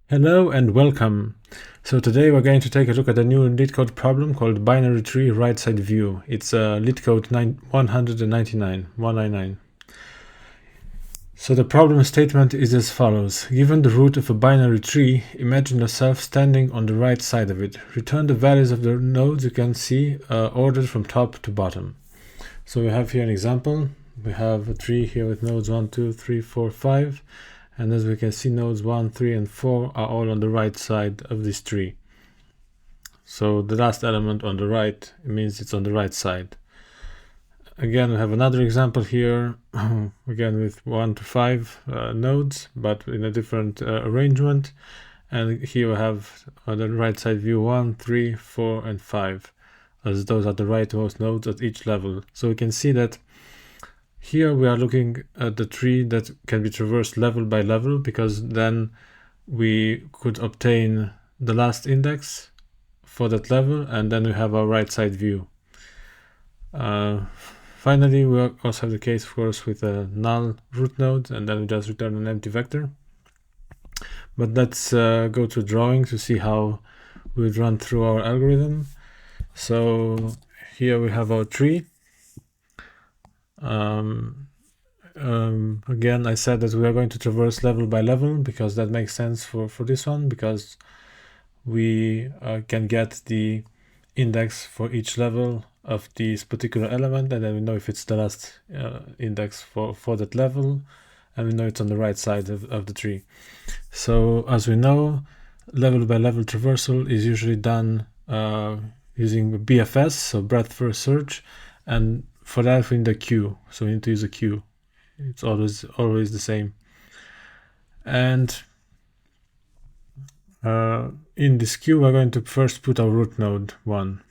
Hello and welcome. So today we're going to take a look at a new Leetcode problem called binary tree right side view. It's Leetcode 199. So the problem statement is as follows. Given the root of a binary tree, imagine yourself standing on the right side of it. Return the values of the nodes you can see ordered from top to bottom. So we have here an example. We have a tree here with nodes 1, 2, 3, 4, 5. And as we can see, nodes 1, 3, and 4 are all on the right side of this tree. So the last element on the right, it means it's on the right side. Again, we have another example here, again with 1 to 5 nodes, but in a different arrangement. And here we have on the right side view 1, 3, 4, and 5, as those are the rightmost nodes at each level. So we can see that here we are looking at the tree that can be traversed level by level, because then we could obtain the last index for that level, and then we have our right side view. Finally, we also have the case, of course, with a null root node, and then we just return an empty vector. But let's go to drawing to see how we would run through our algorithm. So here we have our tree. Again, I said that we are going to traverse level by level because that makes sense for this one, because we can get the index for each level of this particular element, and then we know if it's the last index for that level, and we know it's on the right side of the tree. So as we know, level by level traversal is usually done using BFS, so breadth first search, and for that we need a queue, so we need to use a queue. It's always the same. And in this queue we're going to first put our root node 1.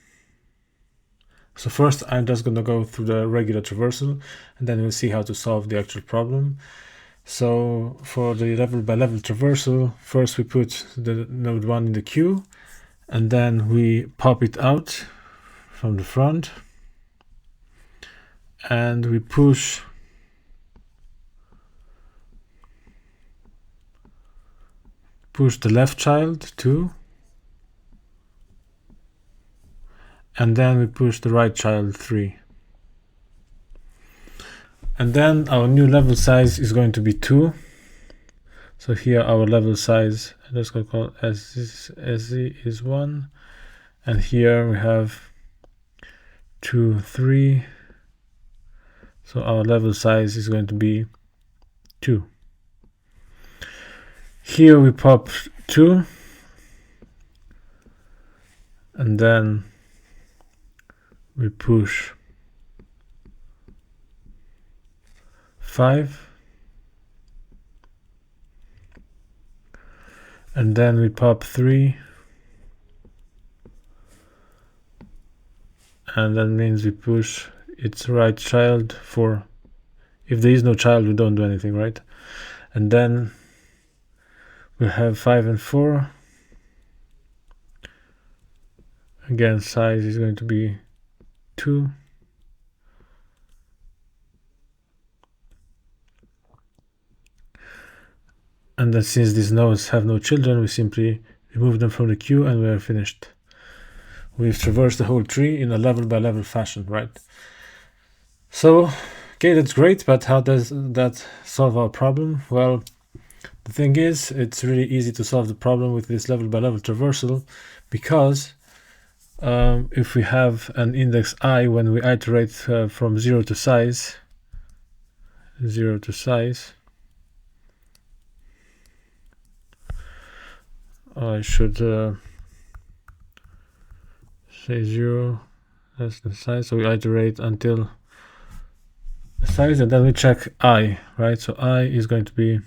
So first I'm just going to go through the regular traversal, and then we'll see how to solve the actual problem. So for the level by level traversal, first we put the node 1 in the queue, and then we pop it out from the front, and we push the left child 2, and then we push the right child 3. And then our new level size is going to be 2. So here our level size, let's go call SZ is 1, and here we have 2, 3. So our level size is going to be 2. Here we pop 2, and then we push 5, and then we pop 3, and that means we push its right child 4. If there is no child, we don't do anything, right? And then we have 5 and 4. Again, size is going to be 2. And then since these nodes have no children, we simply remove them from the queue and we are finished. We've traversed the whole tree in a level by level fashion, right? So, okay, that's great, but how does that solve our problem? Well, the thing is, it's really easy to solve the problem with this level by level traversal, because if we have an index I when we iterate from 0 to size, I should say 0 as the size, so we iterate until the size, and then we check I, right? So I is going to be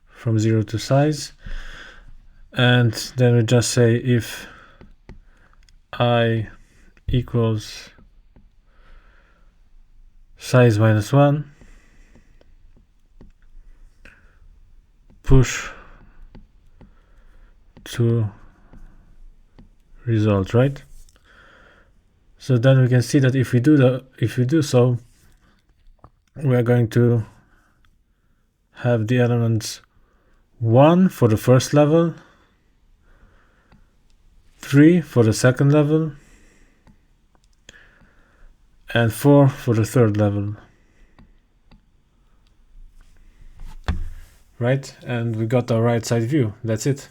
from 0 to size, and then we just say if I equals size minus 1, push to result, right? So then we can see that if we do so, we are going to have the elements 1 for the first level, 3 for the second level, and 4 for the third level. Right, and we got our right side view. That's it.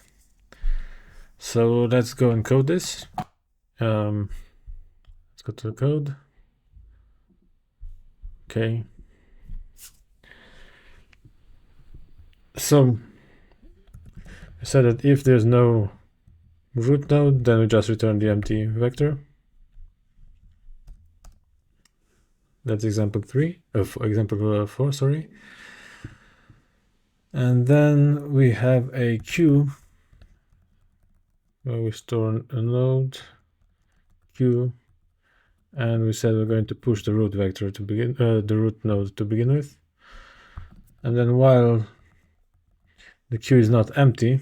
So let's go and code this. Let's go to the code. Okay. So I said that if there's no root node, then we just return the empty vector. That's example 4, sorry. And then we have a queue where we store a node queue, and we said we're going to push the root vector to begin, the root node to begin with. And then while the queue is not empty,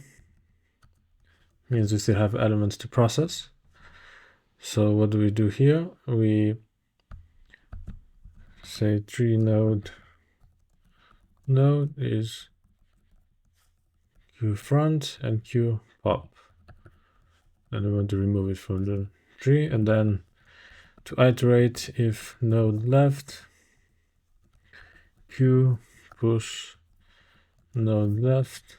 means we still have elements to process. So what do we do here? We say tree node is queue front and queue pop. Then we want to remove it from the tree, and then to iterate, if node left, queue push node left,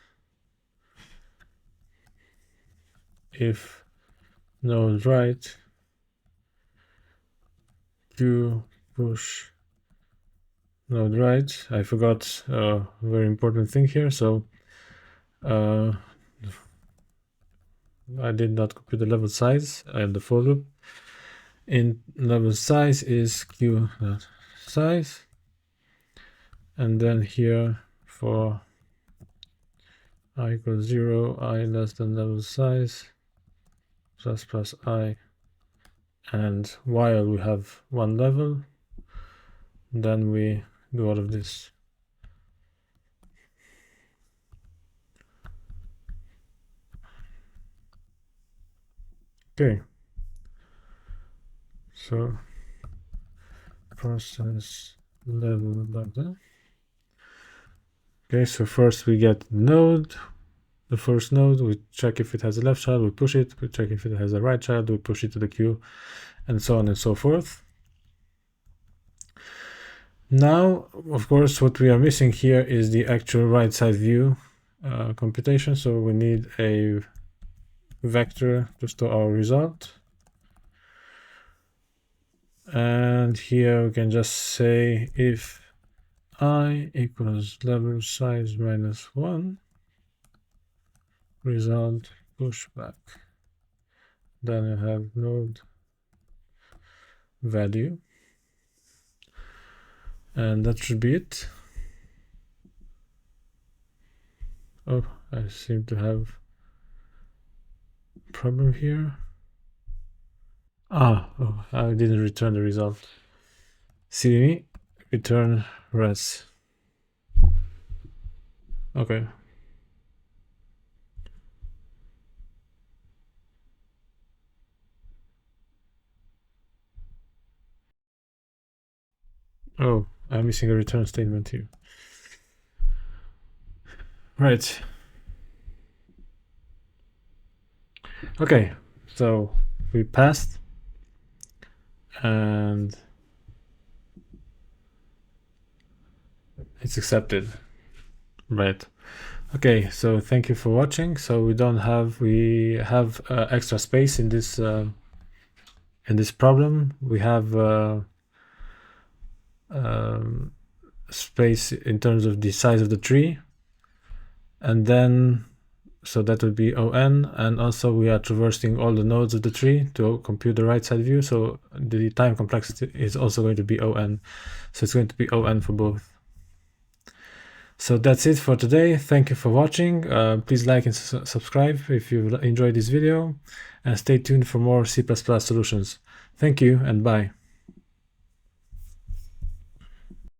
if node right, queue push node right. I forgot a very important thing here, so I did not compute the level size and the for loop. In level size is queue size, and then here for I equals 0, I less than level size, plus I, and while we have one level, then we do all of this. Okay, so process level like that. Okay, so first we get node, the first node, we check if it has a left child, we push it, we check if it has a right child, we push it to the queue, and so on and so forth. Now, of course, what we are missing here is the actual right side view computation, so we need a vector to store our result. And here we can just say if I equals level size minus 1, result pushback. Then I have node value. And that should be it. Oh, I seem to have a problem here. Oh, I didn't return the result. Silly me. Return res. Okay. Oh, I'm missing a return statement here. Right. Okay, so we passed, and it's accepted. Right. Okay, so thank you for watching. So we have extra space in this problem. We have space in terms of the size of the tree, and then so that would be on, and also we are traversing all the nodes of the tree to compute the right side view, so the time complexity is also going to be on, so it's going to be on for both. So that's it for today. Thank you for watching. Please like and subscribe if you enjoyed this video, and stay tuned for more C++ solutions. Thank you and bye.